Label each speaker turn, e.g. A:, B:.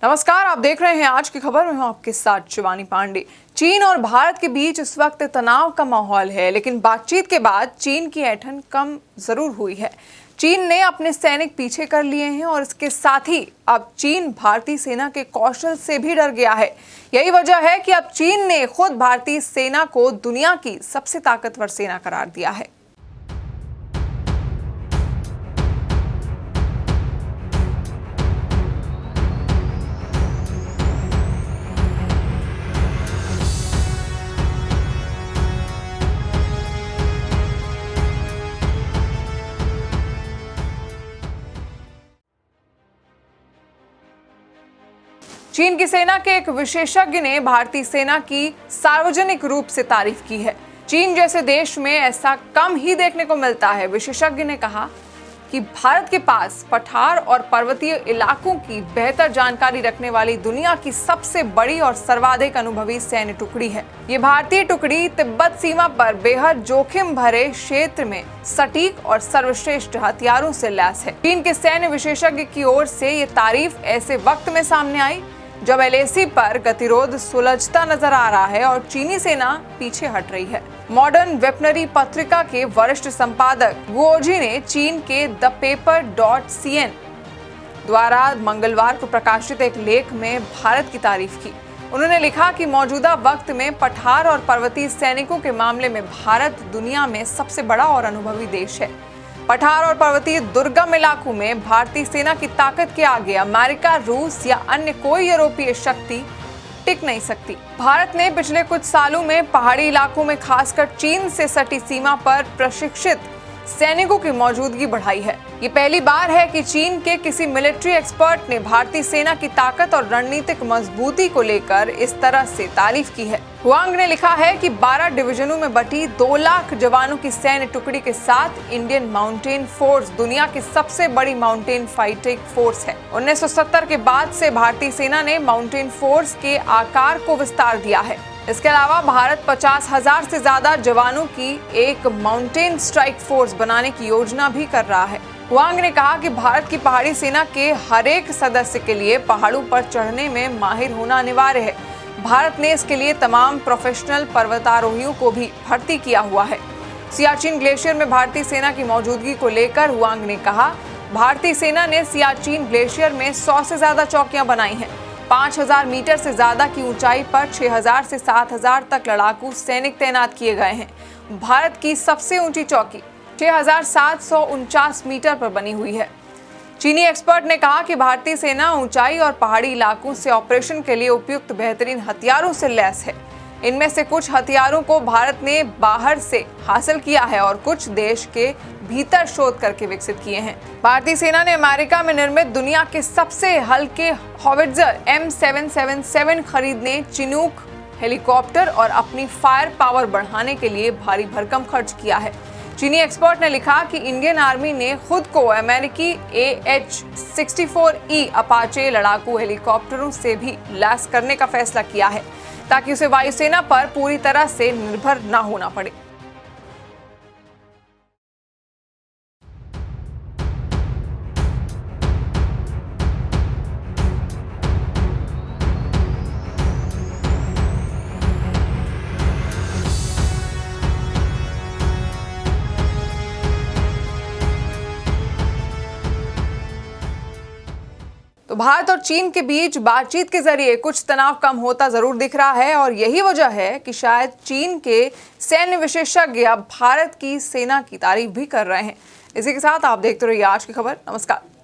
A: नमस्कार, आप देख रहे हैं आज की खबर में हूं आपके साथ शिवानी पांडे। चीन और भारत के बीच इस वक्त तनाव का माहौल है, लेकिन बातचीत के बाद चीन की ऐंठन कम जरूर हुई है। चीन ने अपने सैनिक पीछे कर लिए हैं और इसके साथ ही अब चीन भारतीय सेना के कौशल से भी डर गया है। यही वजह है कि अब चीन ने खुद भारतीय सेना को दुनिया की सबसे ताकतवर सेना करार दिया है। चीन की सेना के एक विशेषज्ञ ने भारतीय सेना की सार्वजनिक रूप से तारीफ की है। चीन जैसे देश में ऐसा कम ही देखने को मिलता है। विशेषज्ञ ने कहा कि भारत के पास पठार और पर्वतीय इलाकों की बेहतर जानकारी रखने वाली दुनिया की सबसे बड़ी और सर्वाधिक अनुभवी सैन्य टुकड़ी है। ये भारतीय टुकड़ी तिब्बत सीमा पर बेहद जोखिम भरे क्षेत्र में सटीक और सर्वश्रेष्ठ हथियारों से लैस है। चीन के सैन्य विशेषज्ञ की ओर से ये तारीफ ऐसे वक्त में सामने आई जब एलएसी पर गतिरोध सुलझता नजर आ रहा है और चीनी सेना पीछे हट रही है। मॉडर्न वेपनरी पत्रिका के वरिष्ठ संपादक गुओजी ने चीन के thepaper.cn द्वारा मंगलवार को प्रकाशित एक लेख में भारत की तारीफ की। उन्होंने लिखा कि मौजूदा वक्त में पठार और पर्वतीय सैनिकों के मामले में भारत दुनिया में सबसे बड़ा और अनुभवी देश है। पठार और पर्वतीय दुर्गम इलाकों में भारतीय सेना की ताकत के आगे अमेरिका, रूस या अन्य कोई यूरोपीय शक्ति टिक नहीं सकती। भारत ने पिछले कुछ सालों में पहाड़ी इलाकों में खासकर चीन से सटी सीमा पर प्रशिक्षित सैनिकों की मौजूदगी बढ़ाई है। ये पहली बार है कि चीन के किसी मिलिट्री एक्सपर्ट ने भारतीय सेना की ताकत और रणनीतिक मजबूती को लेकर इस तरह से तारीफ की है। हुआंग ने लिखा है कि 12 डिवीजनों में बटी 2 लाख जवानों की सैन्य टुकड़ी के साथ इंडियन माउंटेन फोर्स दुनिया की सबसे बड़ी माउंटेन फाइटिंग फोर्स है। 1970 के बाद से भारतीय सेना ने माउंटेन फोर्स के आकार को विस्तार दिया है। इसके अलावा भारत 50,000 से ज्यादा जवानों की एक माउंटेन स्ट्राइक फोर्स बनाने की योजना भी कर रहा है। हुआंग ने कहा कि भारत की पहाड़ी सेना के हर एक सदस्य के लिए पहाड़ों पर चढ़ने में माहिर होना अनिवार्य है। भारत ने इसके लिए तमाम प्रोफेशनल पर्वतारोहियों को भी भर्ती किया हुआ है। सियाचिन ग्लेशियर में भारतीय सेना की मौजूदगी को लेकर हुआंग ने कहा, भारतीय सेना ने सियाचिन ग्लेशियर में 100 से ज्यादा चौकियां बनाई हैं। 5,000 मीटर से ज्यादा की ऊंचाई पर 6,000 से 7,000 तक लड़ाकू सैनिक तैनात किए गए हैं। भारत की सबसे ऊंची चौकी 6,749 मीटर पर बनी हुई है। चीनी एक्सपर्ट ने कहा कि भारतीय सेना ऊंचाई और पहाड़ी इलाकों से ऑपरेशन के लिए उपयुक्त बेहतरीन हथियारों से लैस है। इनमें से कुछ हथियारों को भारत ने बाहर से हासिल किया है और कुछ देश के भीतर शोध करके विकसित किए हैं। भारतीय सेना ने अमेरिका में निर्मित दुनिया के सबसे हल्के हॉविट्जर M777 खरीदने, चिनूक हेलीकॉप्टर और अपनी फायर पावर बढ़ाने के लिए भारी भरकम खर्च किया है। चीनी एक्सपर्ट ने लिखा कि इंडियन आर्मी ने खुद को अमेरिकी AH-64E अपाचे लड़ाकू हेलीकॉप्टरों से भी लैस करने का फैसला किया है ताकि उसे वायुसेना पर पूरी तरह से निर्भर न होना पड़े। तो भारत और चीन के बीच बातचीत के जरिए कुछ तनाव कम होता जरूर दिख रहा है और यही वजह है कि शायद चीन के सैन्य विशेषज्ञ अब भारत की सेना की तारीफ भी कर रहे हैं। इसी के साथ आप देखते रहिए आज की खबर। नमस्कार।